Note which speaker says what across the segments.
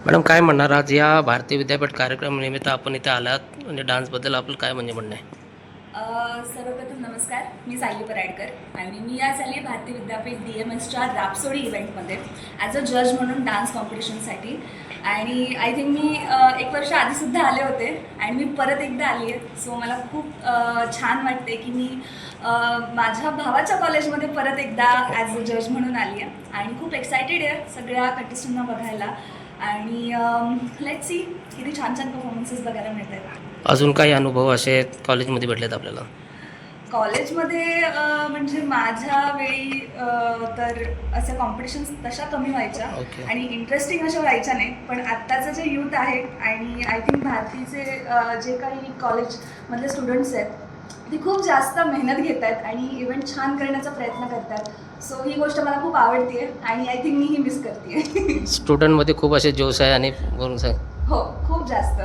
Speaker 1: Madam काय म्हणणार आज या भारतीय विद्यापीठ कार्यक्रमानिमित्त आपण इथे आलात म्हणजे डान्सबद्दल आपलं काय म्हणजे म्हणणं आहे?
Speaker 2: सर्वप्रथम नमस्कार, मी सायली पराडकर आणि मी आज आली आहे भारतीय विद्यापीठ DMSच्या रॅप्सोडी इव्हेंटमध्ये ॲज अ जज म्हणून डान्स कॉम्पिटिशनसाठी. आणि आय थिंक मी 1 वर्ष आधीसुद्धा आले होते आणि मी परत एकदा आली आहे. सो मला खूप छान वाटते की मी माझ्या भावाच्या कॉलेजमध्ये परत एकदा ॲज अ जज म्हणून आली आहे आणि खूप एक्सायटेड आहे सगळ्या कंटेस्टंटना बघायला. आणि लेट्स सी किती छान छान परफॉर्मन्सेस बघायला मिळत आहेत.
Speaker 1: अजून काही अनुभव असे कॉलेजमध्ये भेटलेत आपल्याला?
Speaker 2: कॉलेजमध्ये म्हणजे माझ्या वेळी तर असे कॉम्पिटिशन्स तशा कमी व्हायच्या
Speaker 1: ओके.
Speaker 2: आणि इंटरेस्टिंग अशा व्हायच्या नाहीत. पण आत्ताचं जे यूथ आहे आणि आय थिंक भारतीचे जे काही कॉलेजमधले स्टुडंट्स आहेत ती खूप जास्त मेहनत घेत आहेत आणि इव्हेंट छान करण्याचा प्रयत्न करतात. सो ही गोष्ट मला खूप आवडते आहे आणि आय थिंक मीही मिस करते आहे.
Speaker 1: स्टुडंटमध्ये खूप असे जोश आहे आणि बोलून सांग.
Speaker 2: हो, खूप जास्त.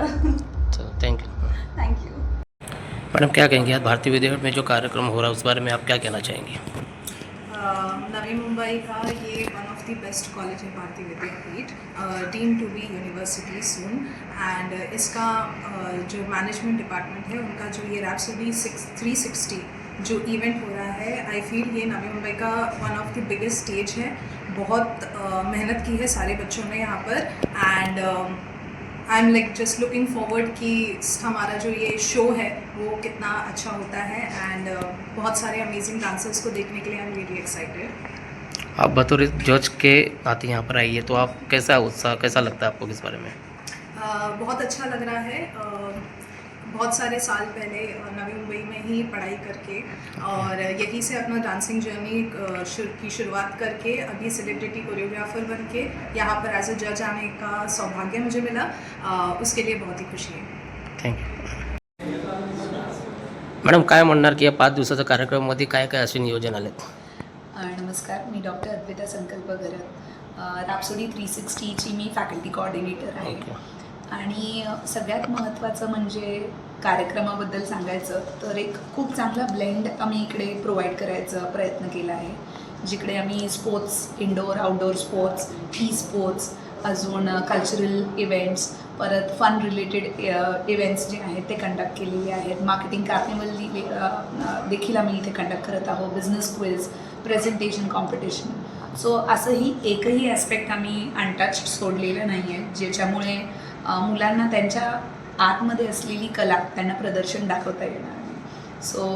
Speaker 1: Thank you
Speaker 2: thank you.
Speaker 1: Madam, क्या कहेंगे आज भारतीय विद्यापीठ में जो कार्यक्रम हो रहा है उस बारे में आप क्या कहना चाहेंगे?
Speaker 3: नवी मुंबई का ये one of the best college है Bharati Vidyapeeth, deem to be university soon. And इसका जो मैनेजमेंट डिपार्टमेंट है उनका जो ये रैप्सोडी 360 जो इवेंट हो रहा है, आई फील ये नवी मुंबई का one of the biggest stage है. बहुत मेहनत की है सारे बच्चों ने यहाँ पर. And I am like just looking forward कि हमारा जो ये शो है वो कितना अच्छा होता है. एंड बहुत सारे अमेजिंग डांसर्स को देखने के लिए आई एम रियली एक्साइटेड.
Speaker 1: आप बतौर जज के नाते यहाँ पर आई है तो आप कैसा उत्साह कैसा लगता है आपको किस बारे में?
Speaker 3: बहुत अच्छा लग रहा है. बहुत सारे साल पहले नवी मुंबई में ही पढ़ाई करके और यहीं से अपना डांसिंग जर्नी की शुरुआत करके अभी सेलिब्रिटी कोरियोग्राफर बन के यहाँ पर एज अ जज आने का सौभाग्य मुझे मिला. उसके लिए बहुत ही खुशी है.
Speaker 1: थँक्यू. मॅडम काय म्हणणार की या 5 दिवसाच्या कार्यक्रमामध्ये काय काय असे नियोजन आलेत?
Speaker 4: नमस्कार, मी डॉक्टर अद्विता संकल्प गरत. रॅप्सोडी 360ची मी फॅकल्टी कोऑर्डिनेटर आहे.
Speaker 1: ओके.
Speaker 4: आणि सगळ्यात महत्त्वाचं म्हणजे कार्यक्रमाबद्दल सांगायचं तर एक खूप चांगला ब्लेंड आम्ही इकडे प्रोव्हाइड करायचा प्रयत्न केला आहे. जिकडे आम्ही sports, indoor outdoor sports, e sports, अजून कल्चरल इव्हेंट्स, परत फन रिलेटेड इव्हेंट्स जे आहेत ते कंडक्ट केलेले आहेत. मार्केटिंग कार्निवल देखील आम्ही इथे कंडक्ट करत आहोत. Business quiz, presentation competition. So असंही एकही ॲस्पेक्ट आम्ही अनटच्ड सोडलेलं नाही आहे, ज्याच्यामुळे मुलांना त्यांच्या आतमध्ये असलेली कला त्यांना प्रदर्शन दाखवता येणार आहे. सो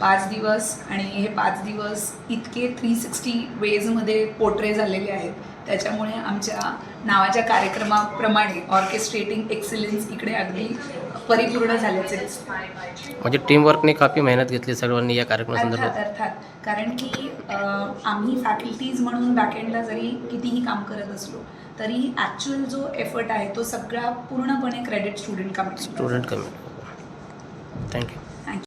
Speaker 4: 5 दिवस आणि हे 5 दिवस इतके 360 वेजमध्ये पोर्ट्रे झालेले आहेत. त्याच्यामुळे आमच्या नावाच्या कार्यक्रमाप्रमाणे ऑर्केस्ट्रेटिंग एक्सिलन्स इकडे अगदी परिपूर्ण झाल्याचे दिसते.
Speaker 1: म्हणजे टीमवर्कने काफी मेहनत घेतली सर्वांनी या कार्यक्रमासंदर्भात.
Speaker 4: अर्थात कारण की आम्ही फॅकल्टीज म्हणून बॅकएंडला जरी कितीही काम करत असलो तरी ॲक्च्युअल जो एफर्ट आहे तो सगळा पूर्णपणे क्रेडिट स्टुडंट कमिटी.
Speaker 1: थँक्यू.